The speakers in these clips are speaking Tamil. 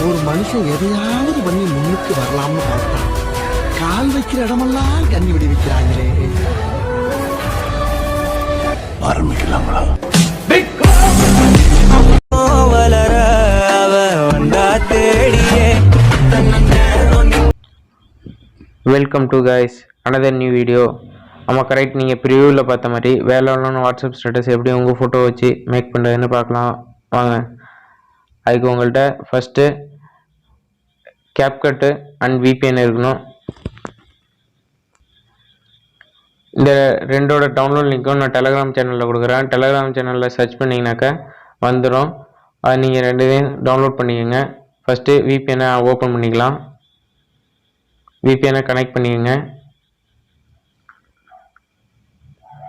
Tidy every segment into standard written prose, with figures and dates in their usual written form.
ஒரு மனுஷன் எதையாவது பண்ணி முன்னுக்கு வரலாம்னு பார்த்தா கால் வைக்கிற இடமெல்லாம் கண்ணி விடி வைக்கிறாங்களே. ஆரம்பிக்கலாங்களா? Welcome to guys another new video. ஆமாம், கரெக்ட். நீங்கள் ப்ரிவியூவில் பார்த்த மாதிரி வேலைன்னு வாட்ஸ்அப் ஸ்டேட்டஸ் எப்படி உங்கள் ஃபோட்டோ வச்சு மேக் பண்ணுறதுன்னு பார்க்கலாம் வாங்க. அதுக்கு உங்கள்கிட்ட ஃபஸ்ட்டு கேப்கட்டு அண்ட் விபிஎன் இருக்கணும். இந்த ரெண்டோட டவுன்லோட் லிங்க்கும் நான் டெலகிராம் சேனலில் கொடுக்குறேன். டெலகிராம் சேனலில் சர்ச் பண்ணிங்கனாக்கா வந்துடும். அது நீங்கள் ரெண்டுத்தையும் டவுன்லோட் பண்ணிக்கோங்க. ஃபஸ்ட்டு விபிஎனை ஓப்பன் பண்ணிக்கலாம். விபிஎனை கனெக்ட் பண்ணிக்கோங்க.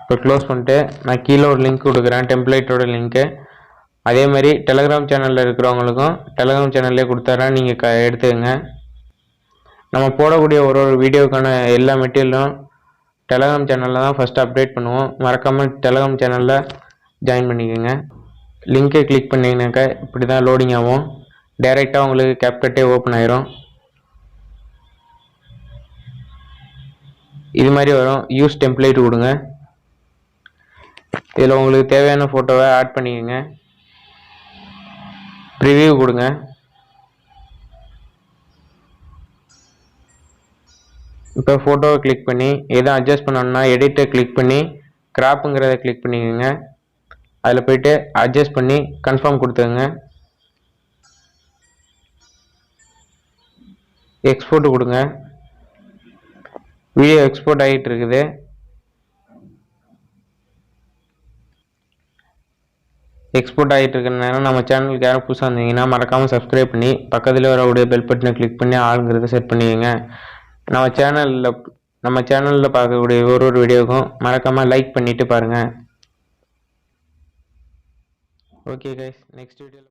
இப்போ க்ளோஸ் பண்ணிட்டு நான் கீழே ஒரு லிங்க் கொடுக்குறேன், டெம்ப்ளேட்டோட லிங்க்கு. அதே மாதிரி டெலகிராம் சேனலில் இருக்கிறவங்களுக்கும் டெலகிராம் சேனல்லே கொடுத்துட்றேன், நீங்கள் எடுத்துக்கங்க. நம்ம போடக்கூடிய ஒரு வீடியோக்கான எல்லா மெட்டீரியலும் டெலகிராம் சேனலில் தான் ஃபஸ்ட்டு அப்டேட் பண்ணுவோம். மறக்காமல் டெலகிராம் சேனலில் ஜாயின் பண்ணிக்கோங்க. லிங்கை கிளிக் பண்ணிங்கனாக்கா இப்படி தான் லோடிங் ஆகும். டைரெக்டாக உங்களுக்கு கேப்கட்டே ஓப்பன் ஆயிரும். இது மாதிரி வரும். யூஸ் டெம்ப்ளேட் கொடுங்க. இதில் உங்களுக்கு தேவையான ஃபோட்டோவை ஆட் பண்ணிக்கோங்க. ப்ரிவியூ கொடுங்க. இப்போ ஃபோட்டோவை கிளிக் பண்ணி எதுவும் அட்ஜஸ்ட் பண்ணணும்னா எடிட்டை கிளிக் பண்ணி கிராப்புங்கிறத கிளிக் பண்ணிக்கோங்க. அதில் போய்ட்டு அட்ஜஸ்ட் பண்ணி கன்ஃபார்ம் கொடுத்துங்க. எக்ஸ்போர்ட் கொடுங்க. வீடியோ எக்ஸ்போர்ட் ஆகிட்டு இருக்குது. எக்ஸ்போர்ட் ஆகிட்டு இருக்கிற நேரம் நம்ம சேனலுக்கு யாரும் புதுசாக இருந்தீங்கன்னா மறக்காமல் சப்ஸ்கிரைப் பண்ணி பக்கத்தில் வரக்கூடிய பெல் பட்டனை கிளிக் பண்ணி ஆளுங்கிறத செட் பண்ணிக்கோங்க. நம்ம சேனலில் பார்க்கக்கூடிய ஒரு வீடியோவுக்கும் மறக்காமல் லைக் பண்ணிவிட்டு பாருங்கள். ஓகே கைஸ், நெக்ஸ்ட் வீடியோவில்